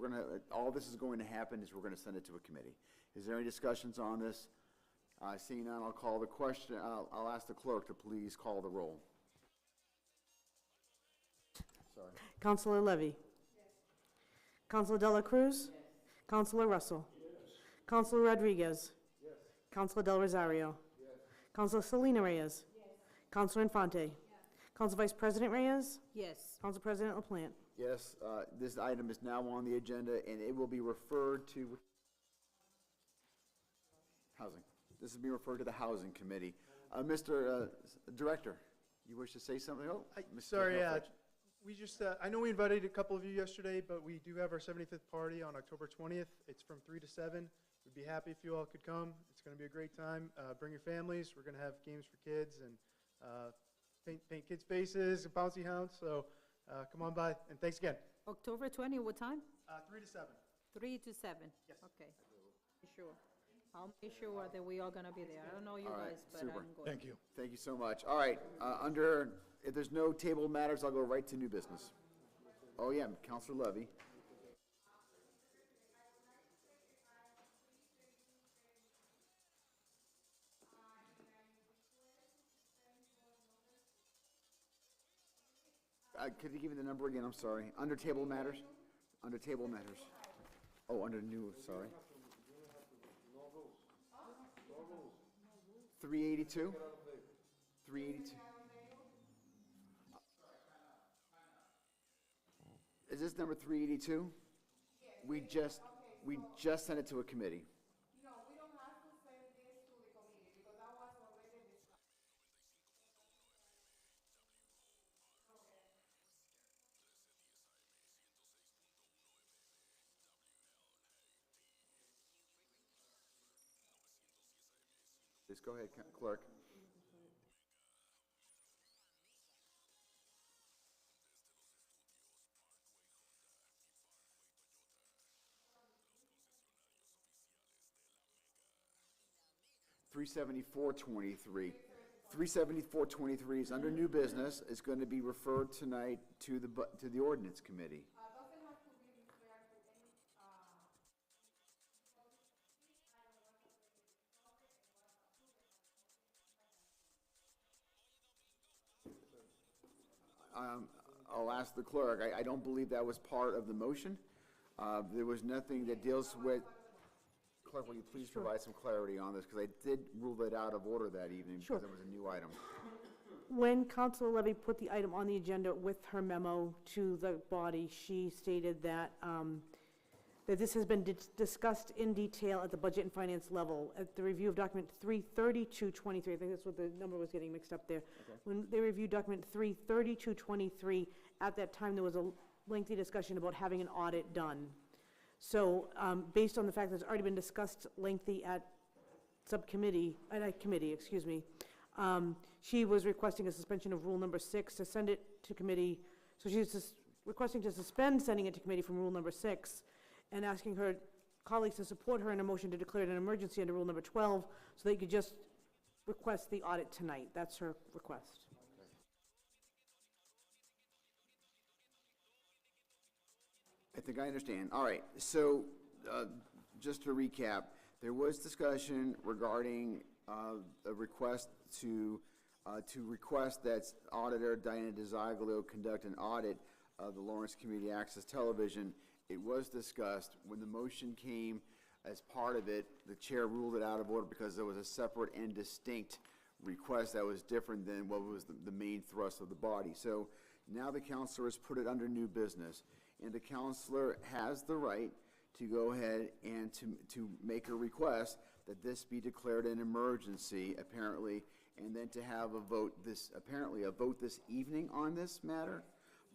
All this is going to happen is we're going to send it to a committee. Is there any discussions on this? Seeing none, I'll call the question. I'll ask the clerk to please call the roll. Sorry. Councilor Levy? Yes. Councilor Dela Cruz? Yes. Councilor Russell? Yes. Councilor Rodriguez? Yes. Councilor Del Rosario? Yes. Councilor Selena Reyes? Yes. Councilor Infante? Yes. Council Vice President Reyes? Yes. Council President LaPlante? Yes, this item is now on the agenda, and it will be referred to Housing. This will be referred to the Housing Committee. Mr. Director, you wish to say something? Oh, sorry, we just, I know we invited a couple of you yesterday, but we do have our 75th party on October 20th. It's from 3 to 7. We'd be happy if you all could come. It's going to be a great time. Bring your families. We're going to have games for kids and paint kids' faces, bouncy hounds. So come on by, and thanks again. October 20, what time? 3 to 7. 3 to 7? Yes. Okay. Sure. I'll make sure that we are going to be there. I don't know you All right, guys, but super. I'm going. Thank you. Thank you so much. All right, if there's no table matters, I'll go right to new business. Oh, yeah, Councilor Levy. Could you give me the number again? I'm sorry. Under table matters? Under table matters. Oh, under new, sorry. 382? 382. Is this number 382? We just sent it to a committee. No, we don't have to send this to the committee because that was already discussed. Just go ahead, clerk. $374.23. $374.23 is under new business. It's going to be referred tonight to the ordinance committee. Doesn't have to be referred to any, I'll ask the clerk. I don't believe that was part of the motion. There was nothing that deals with. Clerk, will you please provide some clarity on this? Because I did rule that out of order that evening because it was a new item. When Councilor Levy put the item on the agenda with her memo to the body, she stated that, that this has been discussed in detail at the budget and finance level. At the review of document 33223, I think that's what the number was getting mixed up there. Okay. When they reviewed document 33223, at that time there was a lengthy discussion about having an audit done. So based on the fact that it's already been discussed lengthy at subcommittee, at a committee, excuse me, she was requesting a suspension of rule number 6 to send it to committee. So she's requesting to suspend sending it to committee from rule number 6 and asking her colleagues to support her in a motion to declare it an emergency under rule number 12 so they could just request the audit tonight. That's her request. I think I understand. All right, so just to recap, there was discussion regarding a request to request that Auditor Diana DeZaglio conduct an audit of the Lawrence Community Access Television. It was discussed. When the motion came, as part of it, the chair ruled it out of order because there was a separate and distinct request that was different than what was the main thrust of the body. So now the counselor has put it under new business, and the counselor has the right to go ahead and to make a request that this be declared an emergency, apparently, and then to have a vote this evening on this matter,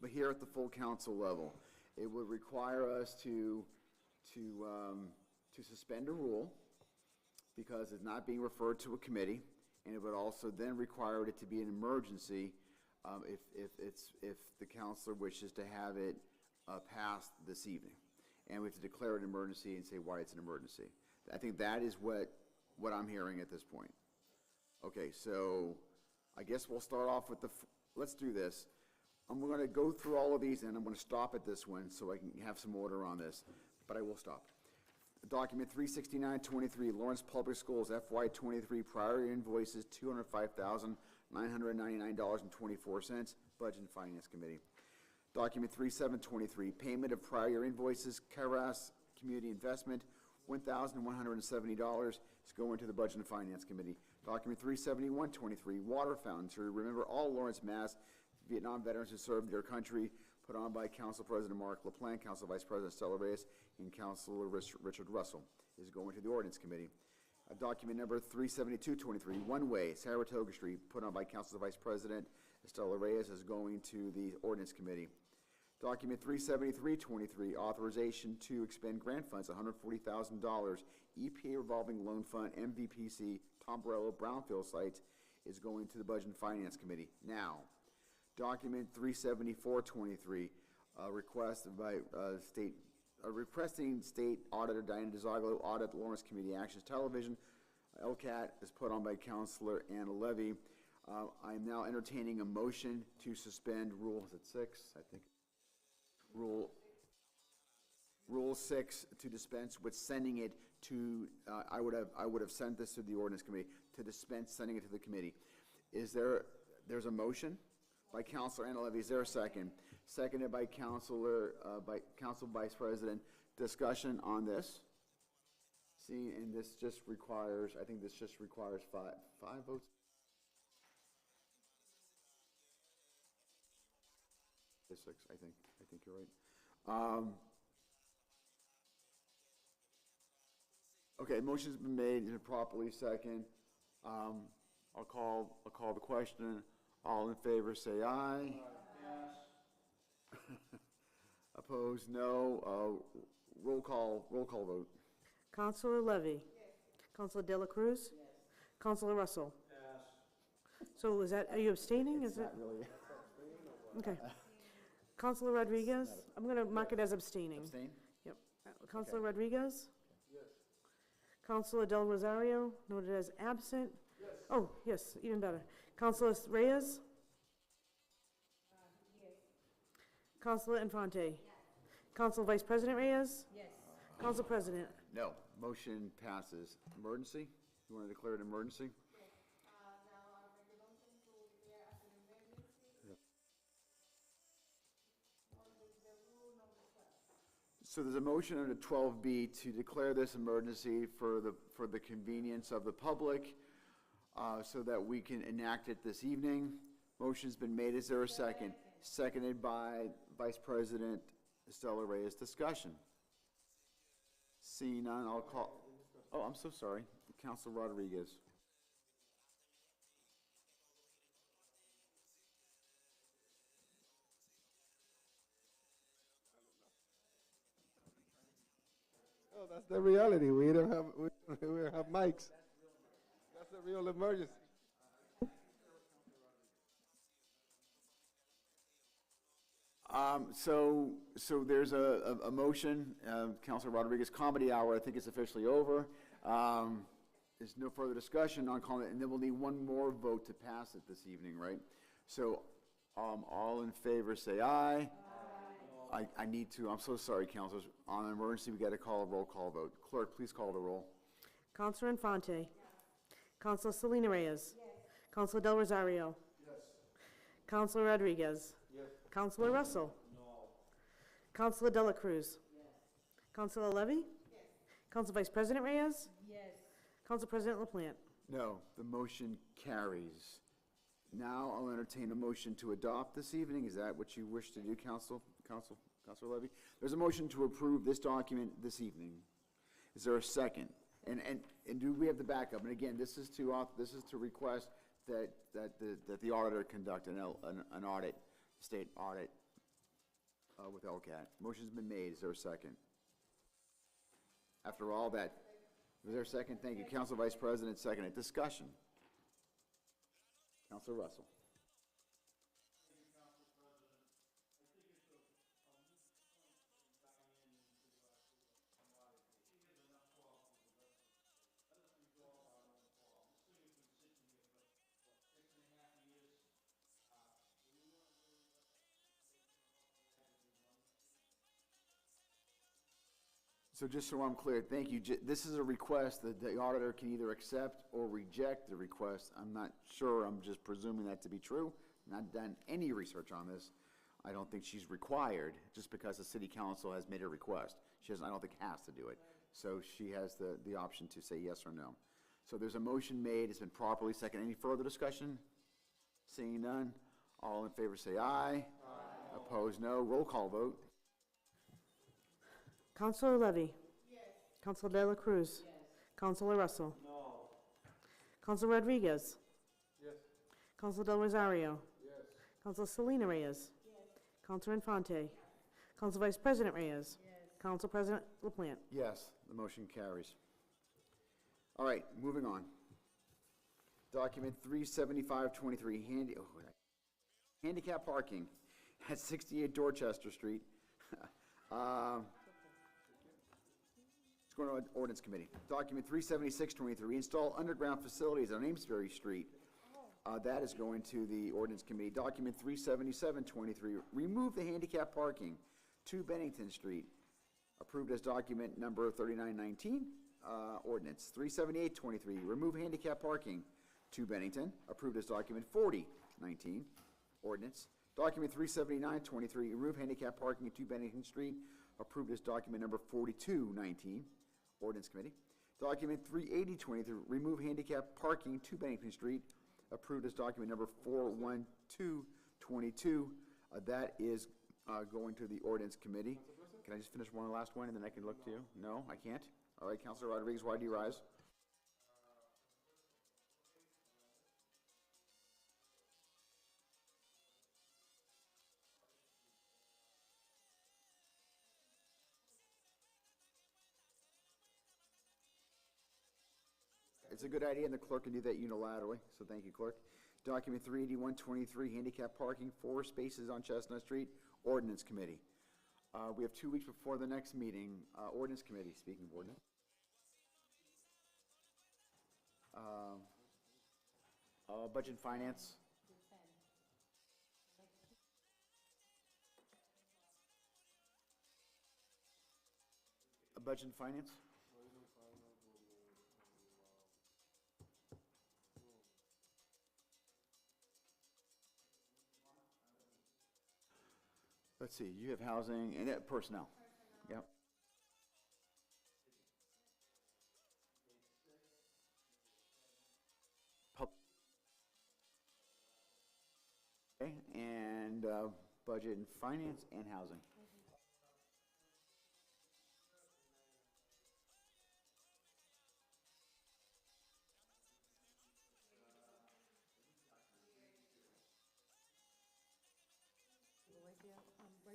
but here at the full council level. It would require us to suspend a rule because it's not being referred to a committee, and it would also then require it to be an emergency if the counselor wishes to have it passed this evening. And we have to declare it an emergency and say why it's an emergency. I think that is what I'm hearing at this point. Okay, so I guess we'll start off with let's do this. I'm going to go through all of these, and I'm going to stop at this one so I can have some order on this, but I will stop. Document 36923, Lawrence Public Schools FY23 prior invoices, $205,999.24, Budget and Finance Committee. Document 3723, payment of prior invoices, Caras Community Investment, $1,170 is going to the Budget and Finance Committee. Document 37123, water fountain to remember all Lawrence, Mass. Vietnam veterans who served their country, put on by Council President Mark LaPlante, Council Vice President Stella Reyes, and Councilor Richard Russell, is going to the Ordinance Committee. Document number 37223, one-way, Saratoga Street, put on by Council Vice President Stella Reyes, is going to the Ordinance Committee. Document 37323, authorization to expend grant funds, $140,000, EPA revolving loan fund, MVPC, Tom Borello, Brownfield sites, is going to the Budget and Finance Committee. Now, Document 37423, requested by requesting State Auditor Diana DeZoglio audit Lawrence Community Actions Television. LCAT is put on by Councilor Anna Levy. I am now entertaining a motion to suspend Rule, is it 6? I think. Rule 6 to dispense with sending it to, I would have sent this to the Ordinance Committee to dispense sending it to the committee. There's a motion by Councilor Anna Levy. Is there a second? Seconded by Council Vice President. Discussion on this. See, and this just requires, I think this just requires five votes. Six, I think you're right. Okay, motion's been made and properly second. I'll call the question. All in favor, say aye. Yes. Opposed, no. Roll call vote. Councilor Levy? Yes. Councilor De La Cruz? Yes. Councilor Russell? Yes. So is that, are you abstaining? It's not really. Okay. Councilor Rodriguez? I'm going to mark it as abstaining. Abstain? Yep. Councilor Rodriguez? Yes. Councilor Del Rosario, noted as absent. Yes. Oh, yes, even better. Councilor Reyes? Yes. Councilor Infante? Yes. Council Vice President Reyes? Yes. Council President? No. Motion passes. Emergency? You want to declare it an emergency? So there's a motion under 12B to declare this emergency for the convenience of the public, so that we can enact it this evening. Motion's been made. Is there a second? Seconded by Vice President Stella Reyes. Discussion. Seeing none, I'll call. Oh, I'm so sorry. Councilor Rodriguez. Oh, that's the reality. We don't have mics. That's a real emergency. So there's a motion, Councilor Rodriguez, comedy hour, I think it's officially over. There's no further discussion on calling it, and then we'll need one more vote to pass it this evening, right? So, all in favor say aye. Aye. I need to, I'm so sorry, councilors. On an emergency, we got to call a roll call vote. Clerk, please call the roll. Councilor Infante? Yes. Councilor Selena Reyes? Yes. Councilor Del Rosario? Yes. Councilor Rodriguez? Yes. Councilor Russell? No. Councilor De La Cruz? Yes. Councilor Levy? Yes. Council Vice President Reyes? Yes. Council President LaPlante? No, the motion carries. Now I'll entertain a motion to adopt this evening. Is that what you wish to do, Councilor Levy? There's a motion to approve this document this evening. Is there a second? And do we have the backup? And again, this is to request that the auditor conduct an audit, state audit with LCAT. Motion's been made. Is there a second? After all that, is there a second? Thank you. Council Vice President, second. Discussion. Councilor Russell. So just so I'm clear, thank you. This is a request that the auditor can either accept or reject the request. I'm not sure, I'm just presuming that to be true. Not done any research on this. I don't think she's required, just because the city council has made a request. She doesn't, I don't think, has to do it. So she has the option to say yes or no. So there's a motion made, it's been properly seconded. Any further discussion? Seeing none, all in favor say aye. Aye. Opposed, no. Roll call vote. Councilor Levy? Yes. Councilor De La Cruz? Yes. Councilor Russell? No. Councilor Rodriguez? Yes. Councilor Del Rosario? Yes. Councilor Selena Reyes? Yes. Councilor Infante? Council Vice President Reyes? Yes. Council President LaPlante? Yes, the motion carries. All right, moving on. Document 37523, handicap parking at 68 Dorchester Street. It's going to Ordinance Committee. Document 37623, install underground facilities on Amesbury Street. That is going to the Ordinance Committee. Document 37723, remove the handicap parking to Bennington Street. Approved as document number 3919. Ordinance 37823, remove handicap parking to Bennington. Approved as document 4019. Ordinance. Document 37923, remove handicap parking to Bennington Street. Approved as document number 4219. Ordinance Committee. Document 38023, remove handicap parking to Bennington Street. Approved as document number 41222. That is going to the Ordinance Committee. Can I just finish one last one and then I can look to you? No, I can't? All right, Councilor Rodriguez, why do you rise? It's a good idea, and the clerk can do that unilaterally, so thank you, clerk. Document 38123, handicap parking, 4 spaces on Chestnut Street, Ordinance Committee. We have 2 weeks before the next meeting. Ordinance Committee, speaking of ordinance. Budget and Finance. Budget and Finance? Let's see, you have housing and personnel. Yep. Okay, and budget and finance and housing.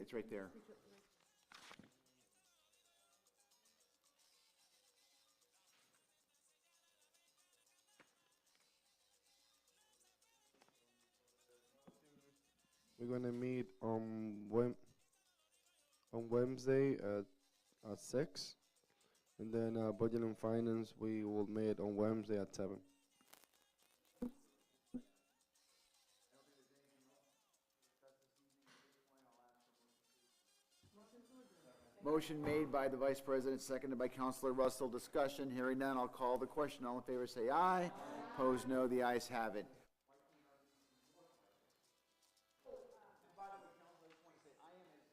It's right there. We're gonna meet on Wednesday at 6, and then Budget and Finance we will meet on Wednesday at 7. Motion made by the Vice President, seconded by Councilor Russell. Discussion, hearing none, I'll call the question. All in favor say aye. Opposed, no. The ayes have it.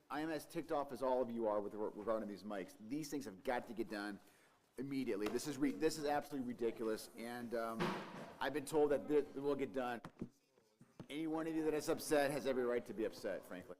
I am as ticked off as all of you are with regarding these mics. These things have got to get done. immediately. This is absolutely ridiculous, and I've been told that this will get done. Any one of you that is upset has every right to be upset, frankly.